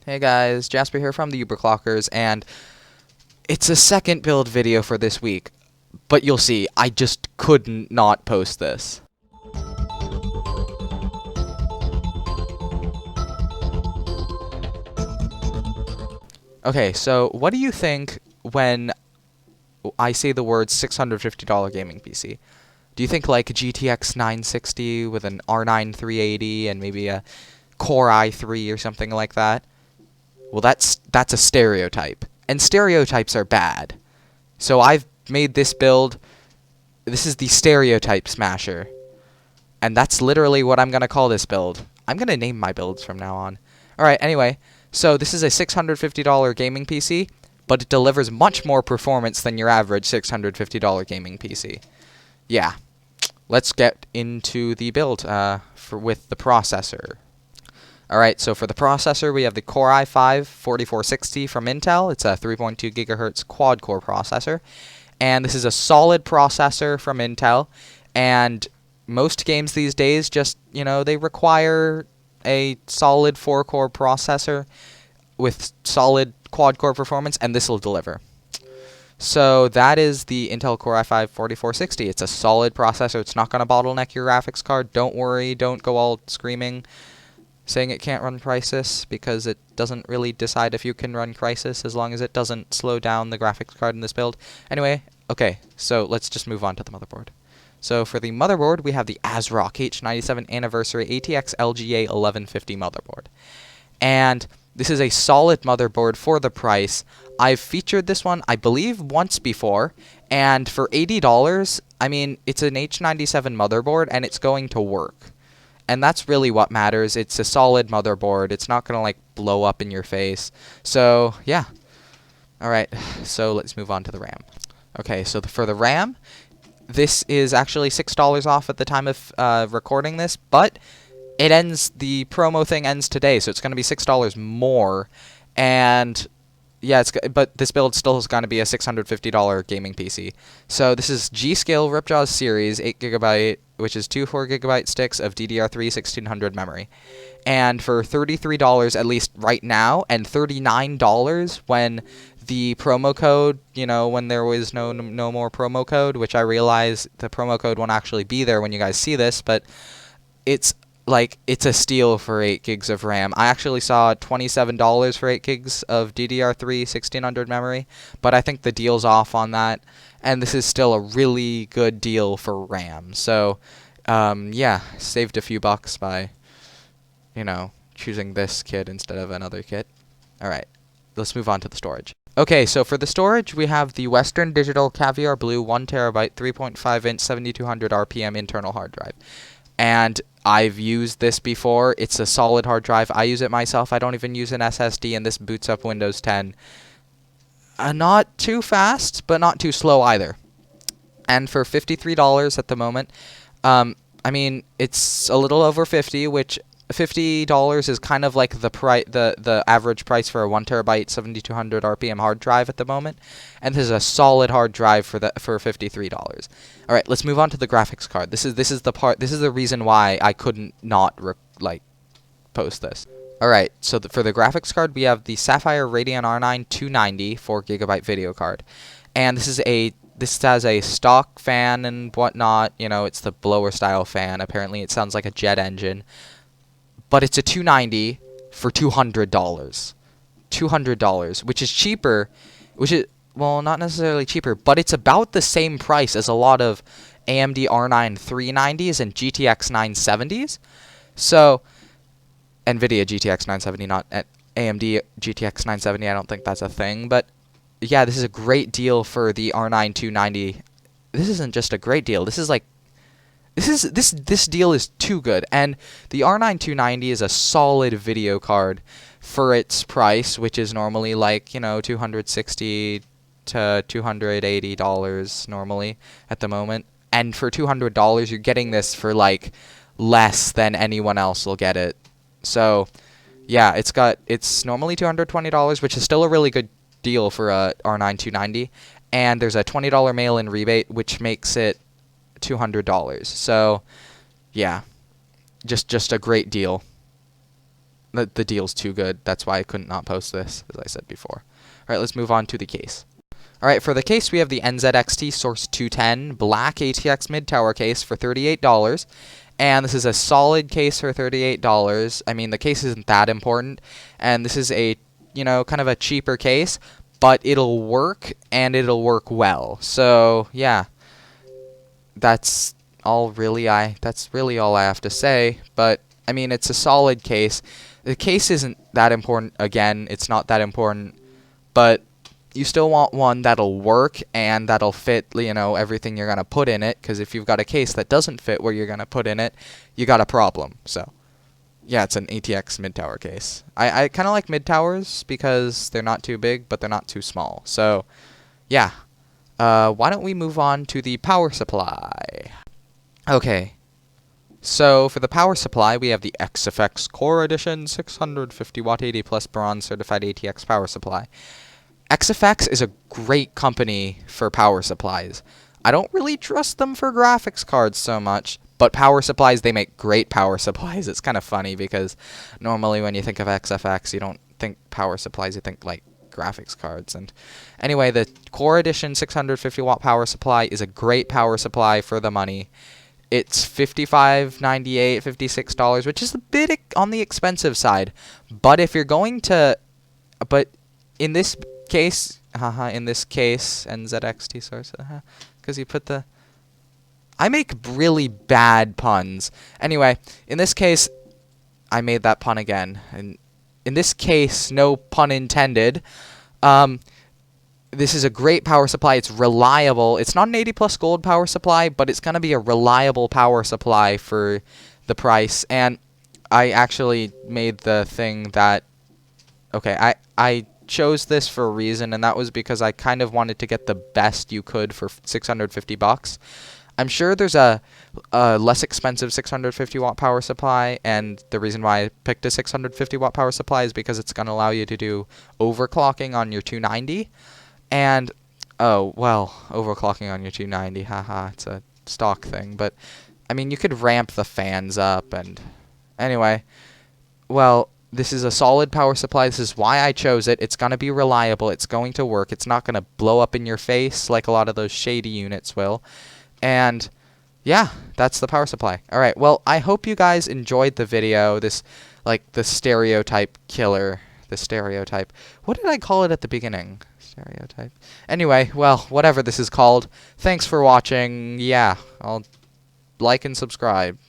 Hey guys, Jasper here from the Uberclockers, and it's a second build video for this week, but you'll see, I just couldn't not post this. Okay, so what do you think when I say the word $650 gaming PC? Do you think like a GTX 960 with an R9 380 and maybe a Core i3 or something like that? Well, that's a stereotype, and stereotypes are bad. So I've made this build. This is the Stereotype Smasher, and that's literally what I'm gonna call this build. I'm gonna name my builds from now on. All right. Anyway, so this is a $650 gaming PC, but it delivers much more performance than your average $650 gaming PC. Yeah. Let's get into the build with the processor. Alright, so for the processor, we have the Core i5-4460 from Intel. It's a 3.2 GHz quad-core processor. And this is a solid processor from Intel. And most games these days just, they require a solid 4-core processor with solid quad-core performance, and this will deliver. So that is the Intel Core i5-4460. It's a solid processor. It's not going to bottleneck your graphics card. Don't worry. Don't go all screaming saying it can't run Crysis, because it doesn't really decide if you can run Crysis as long as it doesn't slow down the graphics card in this build. Anyway, okay, so let's just move on to the motherboard. So for the motherboard, we have the ASRock H97 Anniversary ATX LGA 1150 motherboard. And this is a solid motherboard for the price. I've featured this one, I believe, once before, and for $80, I mean, it's an H97 motherboard, and it's going to work. And that's really what matters. It's a solid motherboard. It's not going to, like, blow up in your face. So, yeah. Alright, so let's move on to the RAM. Okay, so for the RAM, this is actually $6 off at the time of recording this, but the promo thing ends today, so it's going to be $6 more. And yeah, but this build still is going to be a $650 gaming PC. So this is G.Skill Ripjaws series, 8GB, which is two 4GB sticks of DDR3 1600 memory. And for $33 at least right now, and $39 when the promo code, when there was no more promo code, which I realize the promo code won't actually be there when you guys see this, but it's a steal for 8 gigs of RAM. I actually saw $27 for 8 gigs of DDR3 1600 memory, but I think the deal's off on that, and this is still a really good deal for RAM. So, yeah, saved a few bucks by, choosing this kit instead of another kit. Alright, let's move on to the storage. Okay, so for the storage, we have the Western Digital Caviar Blue 1TB 3.5-inch 7200 RPM internal hard drive. And I've used this before. It's a solid hard drive. I use it myself. I don't even use an SSD, and this boots up Windows 10. Not too fast, but not too slow either. And for $53 at the moment, I mean, it's a little over 50, which $50 is kind of like the average price for a 1TB 7200 RPM hard drive at the moment, and this is a solid hard drive for $53. All right, let's move on to the graphics card. This is the reason why I couldn't not post this. All right, so for the graphics card, we have the Sapphire Radeon R9 290 4GB video card, and this has a stock fan and whatnot. It's the blower style fan. Apparently, it sounds like a jet engine. But it's a 290 for $200. $200, which is cheaper, well, not necessarily cheaper, but it's about the same price as a lot of AMD R9 390s and GTX 970s. So, NVIDIA GTX 970, not AMD GTX 970. I don't think that's a thing, but yeah, this is a great deal for the R9 290. This isn't just a great deal. This is like This deal is too good, and the R9 290 is a solid video card for its price, which is normally like, $260 to $280 normally at the moment. And for $200, you're getting this for like less than anyone else will get it. So, yeah, it's normally $220, which is still a really good deal for a R9 290, and there's a $20 mail-in rebate, which makes it $200. So, yeah, just a great deal. the deal's too good. That's why I couldn't not post this, as I said before. All right, let's move on to the case. All right, for the case, we have the NZXT Source 210 Black ATX Mid-Tower case for $38. And this is a solid case for $38. I mean, the case isn't that important. And this is a, kind of a cheaper case, but it'll work, and it'll work well. So, yeah. That's really all I have to say. But, I mean, it's a solid case. The case isn't that important. Again, it's not that important. But you still want one that'll work and that'll fit, everything you're going to put in it. Because if you've got a case that doesn't fit where you're going to put in it, you got a problem. So, yeah, it's an ATX mid-tower case. I kind of like mid-towers because they're not too big, but they're not too small. So, yeah. Why don't we move on to the power supply? Okay. So, for the power supply, we have the XFX Core Edition 650 watt 80 plus bronze certified ATX power supply. XFX is a great company for power supplies. I don't really trust them for graphics cards so much, but power supplies, they make great power supplies. It's kind of funny because normally when you think of XFX, you don't think power supplies, you think like graphics cards. And anyway, the Core Edition 650 watt power supply is a great power supply for the money. It's $55.98, $56, which is a bit on the expensive side. But if you're going to, in this case, NZXT source, because you put the, I make really bad puns. Anyway, in this case, I made that pun again. And in this case, no pun intended. This is a great power supply. It's reliable. It's not an 80 plus gold power supply, but it's going to be a reliable power supply for the price. And I actually made the thing that, okay, I chose this for a reason, and that was because I kind of wanted to get the best you could for $650. I'm sure there's a less expensive 650 watt power supply, and the reason why I picked a 650 watt power supply is because it's going to allow you to do overclocking on your 290. And, oh, well, overclocking on your 290, haha, it's a stock thing. But, I mean, you could ramp the fans up, and anyway, well, this is a solid power supply. This is why I chose it. It's going to be reliable. It's going to work. It's not going to blow up in your face like a lot of those shady units will. And, yeah, that's the power supply. All right, well, I hope you guys enjoyed the video. This, like, the stereotype killer. The stereotype. What did I call it at the beginning? Stereotype. Anyway, well, whatever this is called. Thanks for watching. Yeah, I'll like and subscribe.